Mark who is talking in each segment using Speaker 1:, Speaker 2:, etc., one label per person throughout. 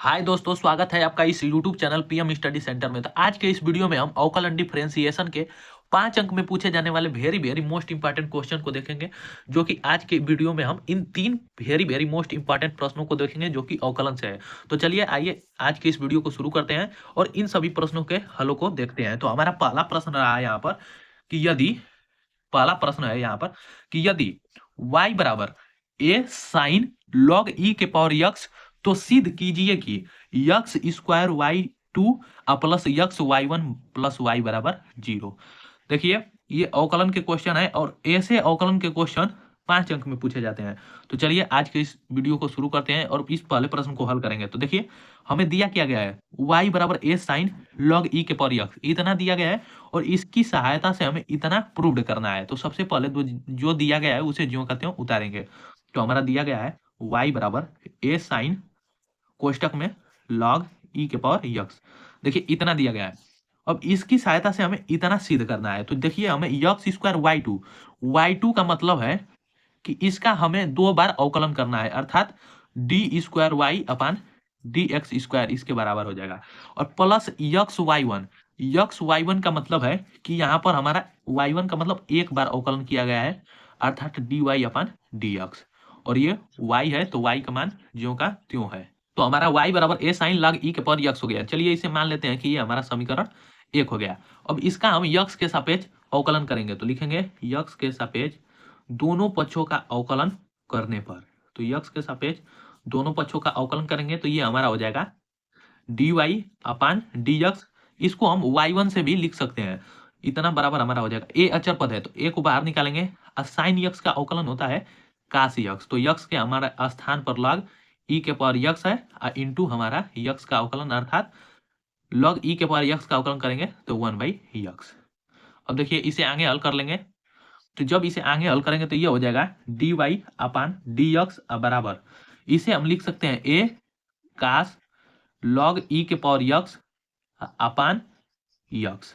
Speaker 1: हाय दोस्तों, स्वागत है आपका इस YouTube channel PM study centre में। तो आज के इस वीडियो में हम अवकलन डिफरेंशिएशन के 5 अंक में पूछे जाने वाले very very most important question को देखेंगे। जो कि आज के वीडियो में हम इन 3 वेरी वेरी मोस्ट इंपॉर्टेंट प्रश्नों को देखेंगे जो कि अवकलन से है। तो चलिए आइए आज के इस वीडियो को शुरू करते हैं और इन सभी प्रश्नों के हलों को देखते हैं। तो हमारा पहला प्रश्न रहा है यहाँ पर कि यदि पहला प्रश्न है यहाँ पर कि यदि y बराबर a साइन log e के पावर x, तो सिद्ध कीजिए कि x square y two plus x y one plus y बराबर 0। देखिए, ये अवकलन के क्वेश्चन है और ऐसे अवकलन के क्वेश्चन 5 अंक में पूछे जाते हैं। तो चलिए आज के इस वीडियो को शुरू करते हैं और इस पहले प्रश्न को हल करेंगे। तो देखिए, हमें दिया क्या गया है, y बराबर a साइन log e के पावर x, इतना दिया गया है और इसकी सहायता से हमें इतना प्रूव्ड करना है। तो सबसे पहले जो दिया गया है उसे ज्यों कहते हैं उतारेंगे। तो हमारा दिया गया है y बराबर a साइन कोष्टक में log e के पावर x। देखिए, इतना दिया गया है। अब इसकी सहायता से हमें इतना सिद्ध करना है। तो देखिए, हमें x स्क्वायर वाई टू का मतलब है कि इसका हमें 2 बार अवकलन करना है, अर्थात D square y upon d x square इसके बराबर हो जाएगा। और प्लस यक्स वाई वन का मतलब है कि यहाँ पर हमारा वाई वन का मतलब एक बार अवकलन किया गया है, अर्थात D y upon d x. और ये y है तो y का मान ज्यों का त्यों है। तो हमारा y बराबर a साइन log e के पावर x हो गया। चलिए इसे मान लेते हैं कि ये हमारा समीकरण 1 हो गया। अब इसका हम x के सापेक्ष अवकलन करेंगे। तो लिखेंगे x के सापेक्ष दोनों पक्षों का अवकलन करने पर। तो x के सापेक्ष दोनों पक्षों का अवकलन करेंगे तो ये हमारा हो जाएगा dy अपान dx। इसको हम y1 से भी लिख सकते हैं, इतना बराबर हमारा हो जाएगा। a अचर पद है तो a को बाहर निकालेंगे। साइन x का अवकलन होता है काश x, तो x के हमारा स्थान पर log e के पावर x है और इंटू हमारा x का अवकलन, अर्थात log e के पावर x का अवकलन करेंगे तो 1/x। अब देखिए, इसे आगे हल कर लेंगे। तो जब इसे आगे हल करेंगे तो ये हो जाएगा dy अपान dx बराबर, इसे हम लिख सकते हैं a काश log e के पावर x अपान x।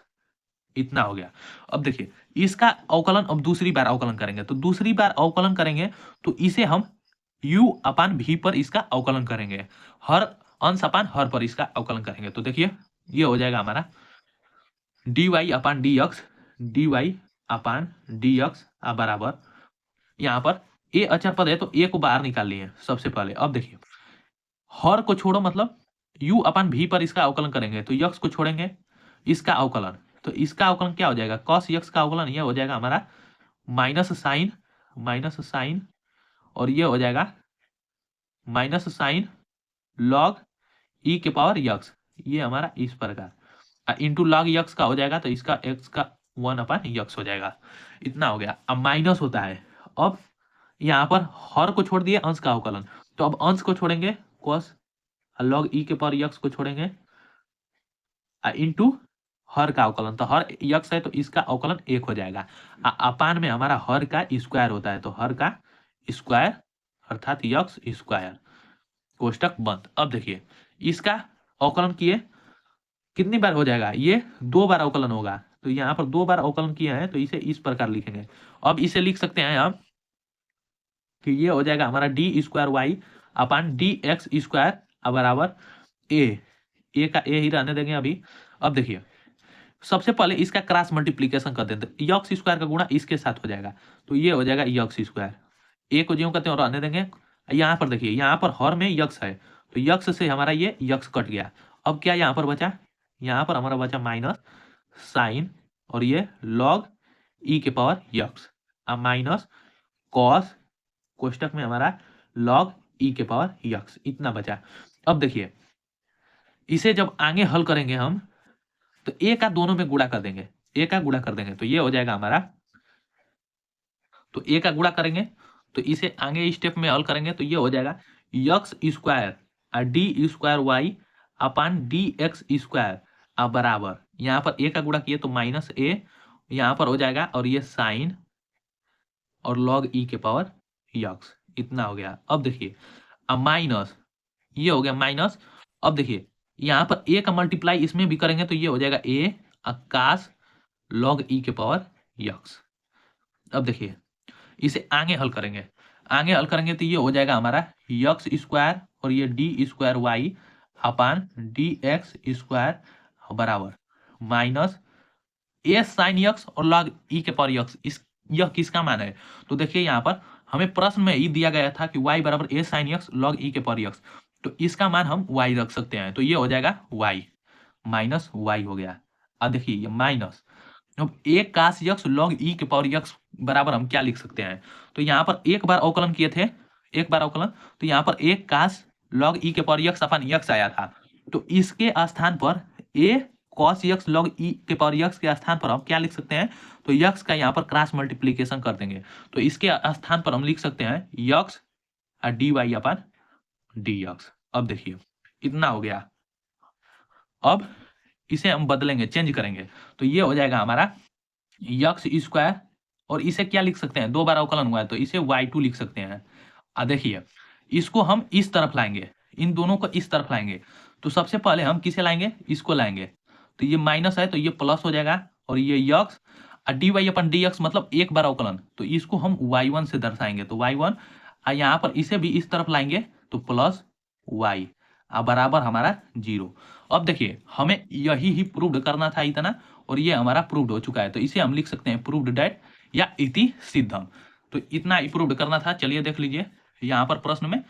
Speaker 1: इतना हो गया। अब देखिए, इसका अवकलन अब दूसरी बार अवकलन करेंगे। तो दूसरी बार अवकलन करेंगे तो इसे हम u अपान v पर इसका अवकलन करेंगे, हर अंश अपान हर पर इसका अवकलन करेंगे। तो देखिए, ये हो जाएगा हमारा dy अपान dy अपान dx बराबर, यहाँ पर a अचर पद है तो a को बाहर निकाल लिए सबसे पहले। अब देखिए, हर को छोड़ो मतलब u अपान v पर इसका अवकलन करेंगे तो x को छोड़ेंगे, इसका अवकलन। तो इसका अवकलन क्या हो जाएगा, cos x का अवकलन ये हो जाएगा हमारा माइनस साइन और ये हो जाएगा माइनस साइन log e के पावर x, ये हमारा इस प्रकार इंटू log x का हो जाएगा तो इसका x का 1 अपान x हो जाएगा। इतना हो गया। अब माइनस होता है, अब यहाँ पर हर को छोड़ दिए, अंश का अवकलन। तो अब अंश को छोड़ेंगे cos log e के पावर x को छोड़ेंगे इंटू हर का अवकलन। तो हर x है तो इसका अवकलन 1 हो जाएगा। अपान में हमारा हर का स्क्वायर होता है तो हर का स्क्वायर अर्थात x स्क्वायर, कोष्टक बंद। अब देखिए, इसका अवकलन किए कितनी बार हो जाएगा, ये 2 बार अवकलन होगा। तो यहाँ पर 2 बार अवकलन किया है तो इसे इस प्रकार लिखेंगे। अब इसे लिख सकते हैं हम कि ये हो जाएगा हमारा d square y upon d x square बराबर ए का ए ही रहने देंगे अभी। अब देखिए, सबसे पहले इसका क्रॉस मल्टीप्लीकेशन कर देते, यक्स स्क्वायर का गुणा इसके साथ हो जाएगा तो ये हो जाएगा यक्स स्क्वायर। ए को ज्यों कहते हैं रहने देंगे। यहाँ पर देखिए, यहाँ पर हर में यक्स है तो यक्स से हमारा ये यक्स कट गया। अब क्या यहाँ पर बचा, यहाँ पर हमारा बचा माइनस साइन और ये लॉग ई के पावर यक्स अब माइनस कॉस कोष्टक में हमारा लॉग ई के पावर यक्स, इतना बचा। अब देखिए, इसे जब आगे हल करेंगे हम तो ए का दोनों में गुणा कर देंगे, ए का गुणा कर देंगे तो ये हो जाएगा हमारा, तो ए का गुणा करेंगे तो इसे आगे स्टेप में हल करेंगे तो ये हो जाएगा x square d square y upon d x square बराबर, यहाँ पर ए का गुणा किए तो माइनस ए यहाँ पर हो जाएगा और ये साइन और लॉग ई के पावर यक्स, इतना हो गया। अब देखिए, अब माइनस ये हो गया माइनस। अब देखिए, यहाँ पर ए का मल्टीप्लाई इसमें भी करेंगे तो ये हो जाएगा ए काश लॉग ई के पावर यक्स। अब देखिए, इसे आगे हल करेंगे तो ये हो जाएगा हमारा यक्स स्क्वायर और ये D square y upon d x square बराबर माइनस ए साइन यक्स और लॉग ई के पावर यक्स। इस यह किसका मान है? तो देखिए यहाँ पर हमें प्रश्न में ही दिया गया था कि y बराबर ए साइन यक्स लॉग ई के पावर यक्स, तो इसका मान हम y रख सकते हैं। तो ये हो जाएगा y माइनस वाई हो गया। अब देखिए ये माइनस, अब एक काश यक्स लॉग ई के पावर यक्स बराबर हम क्या लिख सकते हैं? तो यहाँ पर एक बार अवकलन किए थे, एक बार अवकलन, तो यहाँ पर एक काश लॉग ई के पावर यक्स अपन यक्स आया था, तो इसके स्थान पर ए कॉस यक्स लॉग ई के पावर यक्स के स्थान पर हम क्या लिख सकते हैं? तो यक्स का यहाँ पर क्रॉस मल्टीप्लीकेशन कर देंगे, तो इसके स्थान पर हम लिख सकते हैं x d y upon D x. अब देखिए इतना हो गया। अब इसे हम बदलेंगे, चेंज करेंगे, तो ये हो जाएगा हमारा यक्स स्क्वायर, और इसे क्या लिख सकते हैं? दो बार अवकलन हुआ है तो इसे y2 लिख सकते हैं। देखिए इसको हम इस तरफ लाएंगे, इन दोनों को इस तरफ लाएंगे, तो सबसे पहले हम किसे लाएंगे? इसको लाएंगे, तो ये माइनस है तो ये प्लस हो जाएगा, और ये x d y upon d x मतलब एक बार अवकलन, तो इसको हम y1 से दर्शाएंगे, तो y1, यहाँ पर इसे भी इस तरफ लाएंगे तो प्लस y बराबर हमारा 0। अब देखिए हमें यही ही प्रूव्ड करना था इतना, और ये हमारा प्रूव्ड हो चुका है, तो इसे हम लिख सकते हैं प्रूव्ड डेट या इति सिद्धम। तो इतना ही प्रूव्ड करना था। चलिए देख लीजिए यहाँ पर प्रश्न में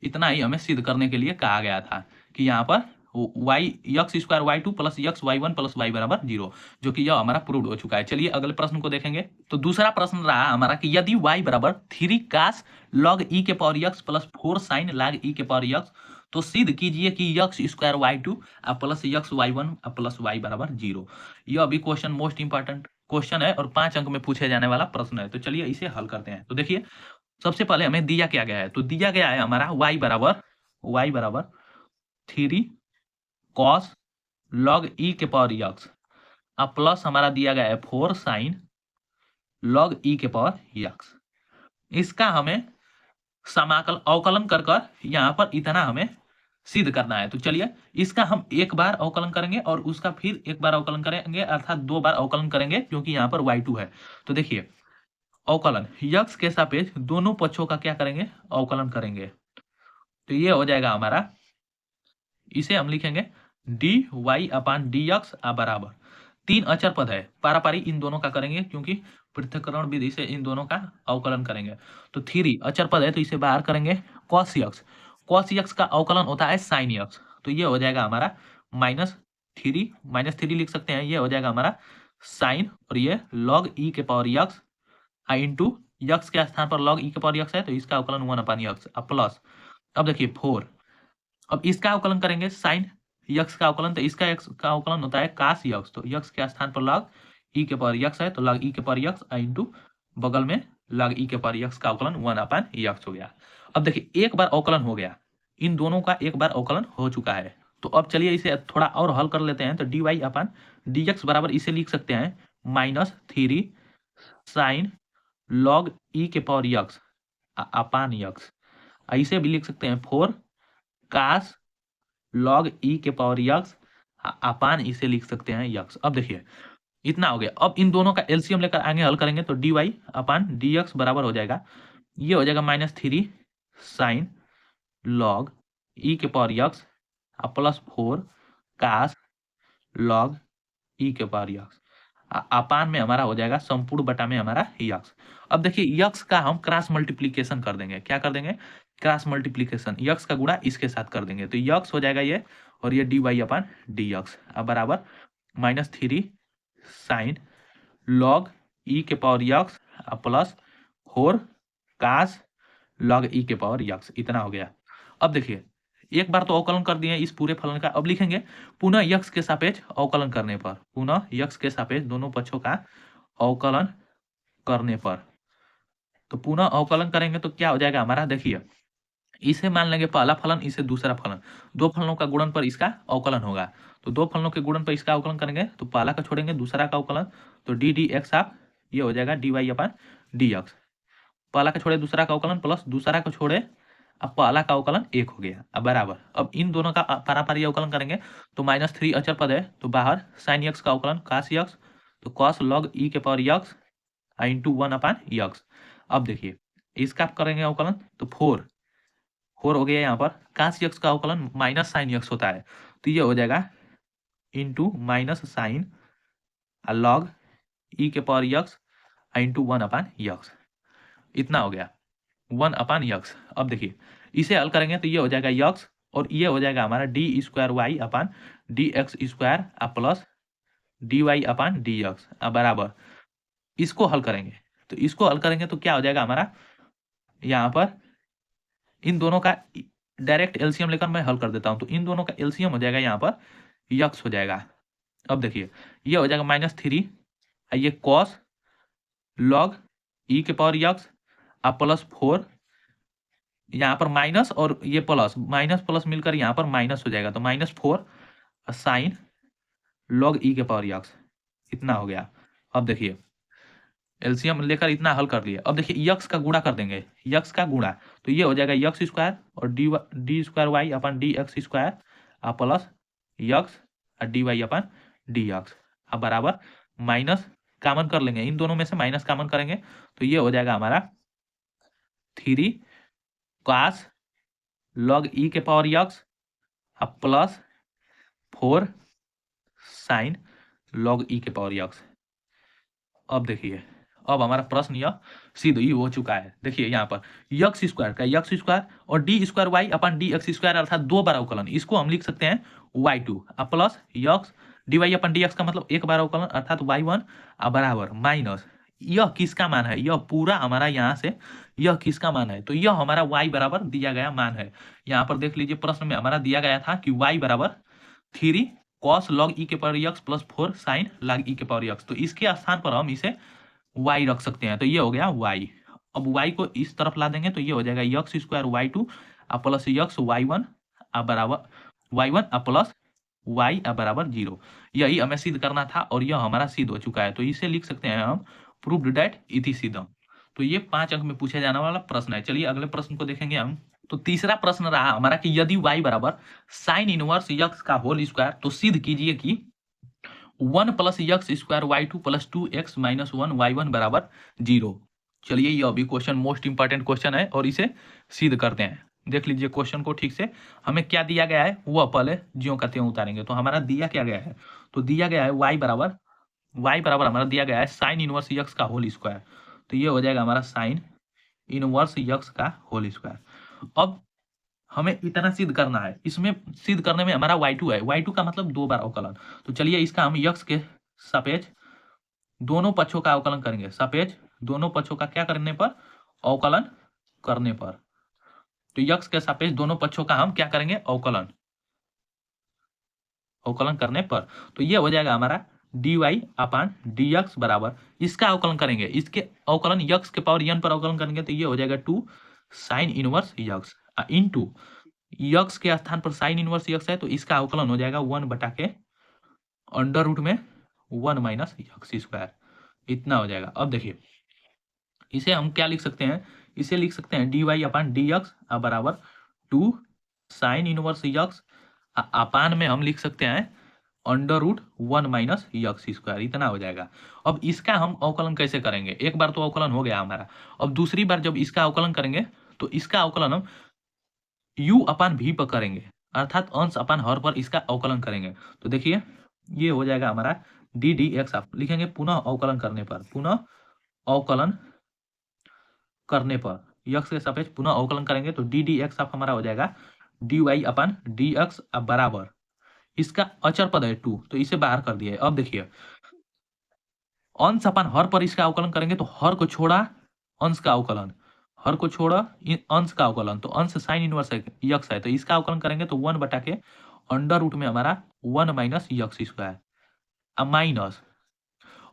Speaker 1: इतना ही हमें सिद्ध करने के लिए कहा गया था कि यहाँ पर y x square y2 plus x y1 plus y बराबर 0, जो कि यह हमारा प्रूव्ड हो चुका है। चलिए अगले प्रश्न को देखेंगे। तो दूसरा प्रश्न रहा हमारा कि यदि y बराबर 3 कास लॉग ई के power x plus 4 sine log e के पावर यक्स, तो सिद्ध कीजिए कि x square y2 plus x y1 plus y बराबर 0। यह भी क्वेश्चन मोस्ट इंपॉर्टेंट क्वेश्चन है और 5 अंक में पूछे जाने वाला प्रश्न है। तो चलिए इसे हल करते हैं। तो देखिए सबसे पहले हमें दिया क्या गया है? तो दिया गया है हमारा y बराबर 3 कॉस लॉग ई के पावर यक्स प्लस हमारा दिया गया है 4 साइन लॉग ई के पावर यक्स। इसका हमें समाकल अवकलन कर यहाँ पर इतना हमें सिद्ध करना है। तो चलिए इसका हम एक बार अवकलन करेंगे और उसका फिर एक बार अवकलन करेंगे, अर्थात दो बार अवकलन करेंगे, क्योंकि यहाँ पर y2 है। तो देखिए अवकलन यक्स के सापेक्ष दोनों पक्षों का क्या करेंगे? अवकलन करेंगे, तो ये हो जाएगा हमारा, इसे हम लिखेंगे D y upon d x बराबर 3 अचर पद है, पारापारी इन दोनों का करेंगे क्योंकि पृथक्करण विधि से इन दोनों का अवकलन करेंगे। तो 3 अचर पद है तो इसे बाहर करेंगे। कॉस यक्स का अवकलन होता है साइन यक्स, तो ये हो जाएगा हमारा -3 लिख सकते हैं, ये हो जाएगा हमारा साइन, और ये लॉग ई के पावर यक्स इंटू यक्स के स्थान पर लॉग ई के पावर यक्स है तो इसका अवकलन 1 अपान यक्स प्लस, अब देखिए 4, अब इसका अवकलन करेंगे साइन यक्स का अवकलन, तो इसका यक्स का अवकलन होता है कास यक्स, तो यक्स के स्थान पर लॉग ई के पावर यक्स है तो लॉग ई के पावर यक्स इंटू बगल में लॉग ई के पावर यक्स का अवकलन 1 अपान यक्स हो गया। अब देखिए एक बार अवकलन हो गया, इन दोनों का एक बार अवकलन हो चुका है। तो अब चलिए इसे थोड़ा और हल कर लेते हैं। तो D y upon d x बराबर इसे लिख सकते हैं -3 साइन लॉग ई के पावर यक्स अपान यक्स, इसे भी लिख सकते हैं 4 कास लॉग ई के पावर यक्स अपान इसे लिख सकते हैं यक्स। अब देखिए इतना हो गया। अब इन दोनों का एलसीएम लेकर आगे हल करेंगे तो D y upon d x बराबर हो जाएगा, ये हो जाएगा -3 साइन लॉग ई के पावर यक्स प्लस 4 कास लॉग ई के पावर यक्स अपान में हमारा हो जाएगा संपूर्ण बटा में हमारा यक्स। अब देखिए यक्स का हम क्रॉस मल्टीप्लीकेशन कर देंगे, क्या कर देंगे? क्रॉस मल्टीप्लीकेशन, यक्स का गुणा इसके साथ कर देंगे, तो यक्स हो जाएगा ये, और ये D y upon D x बराबर -3 साइन लॉग ई के पावर यक्स प्लस 4 कास लॉग ई के पावर यक्स, इतना हो गया। अब देखिए एक बार तो अवकलन कर दिए इस पूरे फलन का, अब लिखेंगे पुनः यक्स के सापेक्ष अवकलन करने पर, पुनः यक्स के सापेक्ष दोनों पक्षों का अवकलन करने पर, तो पुनः अवकलन करेंगे तो क्या हो जाएगा हमारा? देखिए इसे मान लेंगे पहला फलन, इसे दूसरा फलन, दो फलनों का गुणन पर इसका अवकलन होगा, तो दो फलनों के गुणन पर इसका अवकलन करेंगे तो पहला का छोड़ेंगे दूसरा का अवकलन, तो डी डी एक्स आप ये हो जाएगा D y upon d x, पहला का छोड़े दूसरा का अवकलन प्लस दूसरा का छोड़े अब पहला का अवकलन 1 हो गया अब बराबर। अब इन दोनों का पारापारी अवकलन करेंगे तो -3 अचर पद है तो बाहर साइन यक्स का अवकलन कास यक्स, तो कॉस लॉग ई के पावर यक्स इंटू 1 अपान यक्स। अब देखिए इसका आप करेंगे अवकलन तो 4 4 हो गया यहाँ पर। काश यक्स का अवकलन माइनस साइन यक्स होता है तो ये हो जाएगा into minus sign log e के पावर यक्स इंटू 1/यक्स। इतना हो गया 1/यक्स। अब देखिए इसे हल करेंगे तो ये हो जाएगा यक्स और ये हो जाएगा हमारा d square y upon d x square plus d y upon d x बराबर। इसको हल करेंगे तो इसको हल करेंगे तो क्या हो जाएगा हमारा, यहाँ पर इन दोनों का डायरेक्ट एलसीएम लेकर मैं हल कर देता हूं। तो इन दोनों का एलसीएम हो जाएगा यहाँ पर यक्स हो जाएगा। अब देखिए ये हो जाएगा -3 ये कॉस लॉग ई के पावर यक्स प्लस 4 यहाँ पर माइनस और ये प्लस माइनस प्लस मिलकर यहाँ पर माइनस हो जाएगा तो -4 साइन लॉग ई के पावर यक्स। इतना हो गया। अब देखिए एलसीएम लेकर इतना हल कर लिया। अब देखिए यक्स का गुणा कर देंगे, यक्स का गुणा तो ये हो जाएगा यक्स स्क्वायर और d square y upon d x square plus x d y upon d x बराबर माइनस कॉमन कर लेंगे, इन दोनों में से माइनस कॉमन करेंगे तो ये हो जाएगा हमारा 3 कॉस लॉग ई के power x plus 4 sine log e के पावर यक्स। अब देखिए अब हमारा प्रश्न यह सिद्ध ही हो चुका है। देखिए यहाँ पर यक्स स्क्वायर का यक्स स्क्वायर और d square y upon d x square अर्थात 2 बार अवकलन, इसको हम लिख सकते हैं y2 plus x d y upon d x का मतलब 1 बार अवकलन अर्थात y1 बराबर माइनस यह किसका मान है, यह पूरा हमारा यहाँ से यह किसका मान है तो यह हमारा y बराबर दिया गया मान है। यहाँ पर देख लीजिए प्रश्न में हमारा दिया गया था कि y बराबर 3 कॉस लॉग ई के power x plus 4 sine log e के पावर यक्स। तो इसके स्थान पर हम इसे y रख सकते हैं तो ये हो गया y। अब y को इस तरफ ला देंगे तो ये हो जाएगा x square y2 plus x y1 बराबर y1 प्लस y बराबर 0। यही हमें सिद्ध करना था और यह हमारा सिद्ध हो चुका है तो इसे लिख सकते हैं हम प्रूव्ड दैट इति सिद्धम। तो ये 5 अंक में पूछे जाने वाला प्रश्न है। चलिए अगले प्रश्न को देखेंगे हम। तो तीसरा प्रश्न रहा हमारा कि यदि y बराबर साइन इनवर्स यक्स का होल स्क्वायर तो सिद्ध कीजिए कि 1 plus x square y2 plus 2x minus 1 y1 बराबर 0। चलिए यह भी क्वेश्चन मोस्ट इंपॉर्टेंट क्वेश्चन है और इसे सिद्ध करते हैं। देख लीजिए क्वेश्चन को ठीक से, हमें क्या दिया गया है वह पहले ज्यों का त्यों उतारेंगे। तो हमारा दिया क्या गया है, तो दिया गया है y बराबर हमारा दिया गया है साइन इनवर्स यक्स का होल स्क्वायर। तो ये हो जाएगा हमारा साइन इनवर्स यक्स का होल स्क्वायर। अब हमें इतना सिद्ध करना है, इसमें सिद्ध करने में हमारा y2 है, y2 का मतलब 2 बार अवकलन। तो चलिए इसका हम यक्स के सापेक्ष दोनों पक्षों का अवकलन करेंगे, सापेक्ष दोनों पक्षों का क्या करने पर अवकलन करने पर। तो यक्स के सापेक्ष दोनों पक्षों का हम क्या करेंगे अवकलन करने पर। तो ये हो जाएगा हमारा dy अपान dx बराबर इसका अवकलन करेंगे, इसके अवकलन यक्स के पावर n पर अवकलन करेंगे तो ये हो जाएगा 2 sine inverse x into x के स्थान पर साइन इनवर्स यक्स है तो इसका अवकलन हो जाएगा 1 बटा के अंडर रूट में 1 माइनस यक्स स्क्वायर। इतना हो जाएगा। अब देखिए इसे हम क्या लिख सकते हैं, इसे लिख सकते हैं dy अपान dx बराबर 2 साइन इनवर्स यक्स अपान में हम लिख सकते हैं under root 1 minus x square. इतना हो जाएगा। अब इसका हम अवकलन कैसे करेंगे, एक बार तो अवकलन हो गया हमारा, अब दूसरी बार जब इसका अवकलन करेंगे तो इसका अवकलन हम u अपान v पर करेंगे अर्थात अंश अपान हर पर इसका अवकलन करेंगे। तो देखिए ये हो जाएगा हमारा डी डी एक्स आप लिखेंगे पुनः अवकलन करने पर, पुनः अवकलन करने पर यक्स के सापेक्ष पुनः अवकलन करेंगे तो डी डी एक्स आप हमारा हो जाएगा D y upon d x बराबर इसका अचर पद है 2 तो इसे बाहर कर दिया है। अब देखिए अंश अपान हर पर इसका अवकलन करेंगे तो हर को छोड़ा अंश का अवकलन, हर को छोड़ा अंश का अवकलन, तो अंश साइन इनवर्स यक्स है तो इसका अवकलन करेंगे तो 1 बटा के अंडर रूट में हमारा 1 माइनस यक्स स्क्वायर माइनस।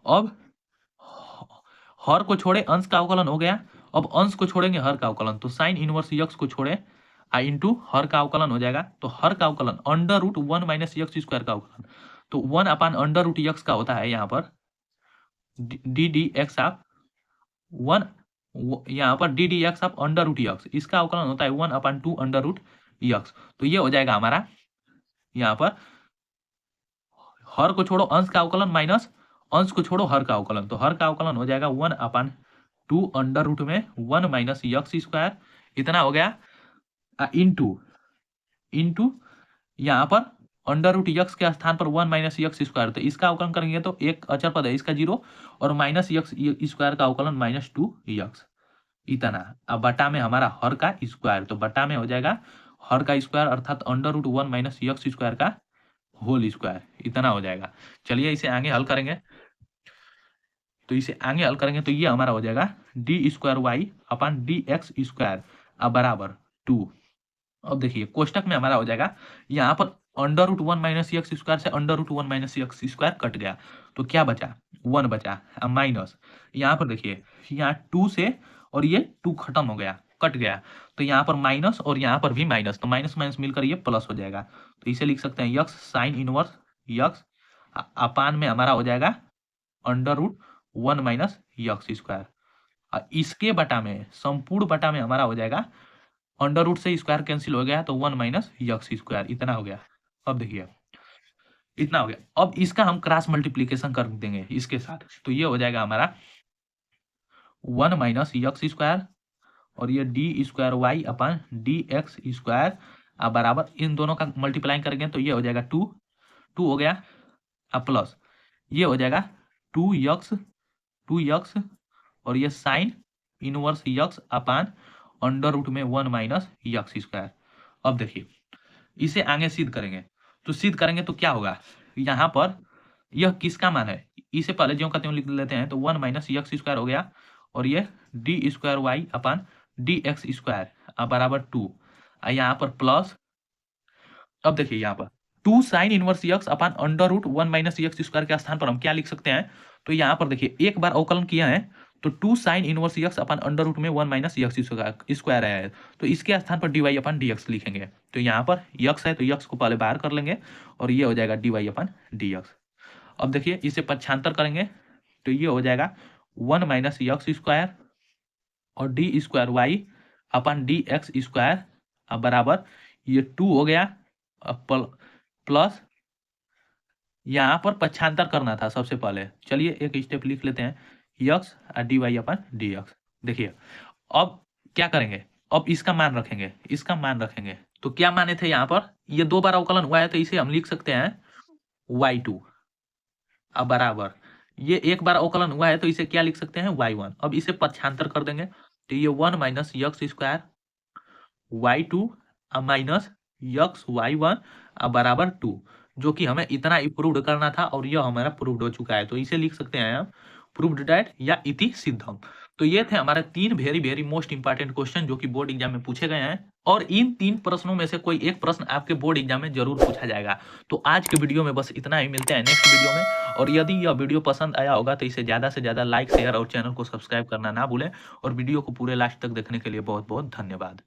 Speaker 1: अब हर को छोड़े अंश का अवकलन हो गया, अब अंश को छोड़ेंगे हर का अवकलन तो साइन इनवर्स यक्स को छोड़े इंटू हर का अवकलन हो जाएगा तो हर का अवकलन under root 1 minus x square का अवकलन तो 1 अपान अंडर रूट यक्स का होता है यहाँ पर डी डी एक्स आप 1 यहाँ पर डी डी एक्स आप अंडर रूट यक्स इसका अवकलन होता है 1 अपान 2 अंडर रूट यक्स। तो ये हो जाएगा हमारा यहाँ पर हर को छोड़ो अंश का अवकलन माइनस अंश को छोड़ो हर का अवकलन तो हर का अवकलन हो जाएगा 1 अपान 2 अंडर रूट में 1 माइनस यक्स स्क्वायर। इतना हो गया। इंटू इंटू यहाँ पर अंडर रूट यक्स के स्थान पर 1 माइनस यक्स स्क्वायर, तो इसका अवकलन करेंगे तो एक अचर पद है इसका 0 और माइनस यक्स स्क्वायर का अवकलन -2 यक्स इतना। अब बटा में हमारा हर का स्क्वायर, तो बटा में हो जाएगा हर का स्क्वायर अर्थात under root 1 minus x square का होल स्क्वायर इतना हो जाएगा। चलिए इसे आगे हल करेंगे, तो इसे आगे हल करेंगे तो ये हमारा हो जाएगा D square y upon d x square बराबर 2। अब देखिए कोष्टक में हमारा हो जाएगा यहाँ पर under root 1 minus x square से under root 1 minus x square cut गया, तो क्या बचा 1 बचा माइनस यहाँ पर देखिए यहाँ 2 से और ये 2 खत्म हो गया कट गया, तो यहाँ पर माइनस और यहाँ पर भी माइनस, तो माइनस माइनस मिलकर ये प्लस हो जाएगा, तो इसे लिख सकते हैं x sine inverse x upon में हमारा हो जाएगा under root 1 minus x square. इसके बटा में संपूर्ण बटा में हमारा हो जाएगा अंडर रूट से स्क्वायर कैंसिल हो गया तो 1 माइनस यक्स स्क्वायर इतना हो गया। अब देखिए इतना हो गया, अब इसका हम क्रॉस मल्टीप्लीकेशन कर देंगे इसके साथ, तो ये हो जाएगा हमारा 1 माइनस यक्स स्क्वायर और ये D square y upon d x square बराबर इन दोनों का मल्टीप्लाई करेंगे तो ये हो जाएगा 2 हो गया प्लस ये हो जाएगा 2 यक्स और ये sine inverse x upon under root में 1 माइनस यक्स स्क्वायर। अब देखिए इसे आगे सिद्ध करेंगे, तो सिद्ध करेंगे तो क्या होगा यहाँ पर यह किसका मान है, इसे पहले ज्यों का त्यों लिख लेते हैं, तो 1 माइनस यक्स स्क्वायर हो गया और ये D square y upon d x square बराबर 2 यहाँ पर प्लस। अब देखिए यहाँ पर 2 sine inverse x upon under root 1 minus x square के स्थान पर हम क्या लिख सकते हैं, तो यहाँ पर देखिए एक बार अवकलन किया है तो 2 साइन इनवर्स यक्स अपन अंडर रूट में 1 माइनस यक्स स्क्वायर आया है, तो इसके स्थान पर D y upon d x लिखेंगे, तो यहाँ पर यक्स है तो यक्स को पहले बाहर कर लेंगे और ये हो जाएगा D y upon d x. अब देखिए इसे पक्षांतर करेंगे तो ये हो जाएगा 1 माइनस यक्स स्क्वायर और d square y upon d x square बराबर ये 2 हो गया प्लस यहाँ पर पक्षांतर करना था सबसे पहले, चलिए एक स्टेप लिख लेते हैं x d y upon d x. देखिए अब क्या करेंगे, अब इसका मान रखेंगे, तो क्या माने थे यहाँ पर ये 2 बार अवकलन हुआ है तो इसे हम लिख सकते हैं y2 अब बराबर ये एक बार अवकलन हुआ है तो इसे क्या लिख सकते हैं y1। अब इसे पक्षांतर कर देंगे तो ये 1 minus x square y2 minus x y1 बराबर 2, जो कि हमें इतना प्रूव्ड करना था और यह हमारा प्रूव्ड हो चुका है, तो इसे लिख सकते हैं हम प्रूव्ड दैट या इति सिद्धम। तो ये थे हमारे 3 वेरी मोस्ट इंपॉर्टेंट क्वेश्चन जो कि बोर्ड एग्जाम में पूछे गए हैं और इन 3 प्रश्नों में से कोई एक प्रश्न आपके बोर्ड एग्जाम में जरूर पूछा जाएगा। तो आज के वीडियो में बस इतना ही, मिलते हैं नेक्स्ट वीडियो में। और यदि यह वीडियो पसंद आया होगा तो इसे ज़्यादा से ज़्यादा लाइक शेयर और चैनल को सब्सक्राइब करना ना भूलें और वीडियो को पूरे लास्ट तक देखने के लिए बहुत बहुत धन्यवाद।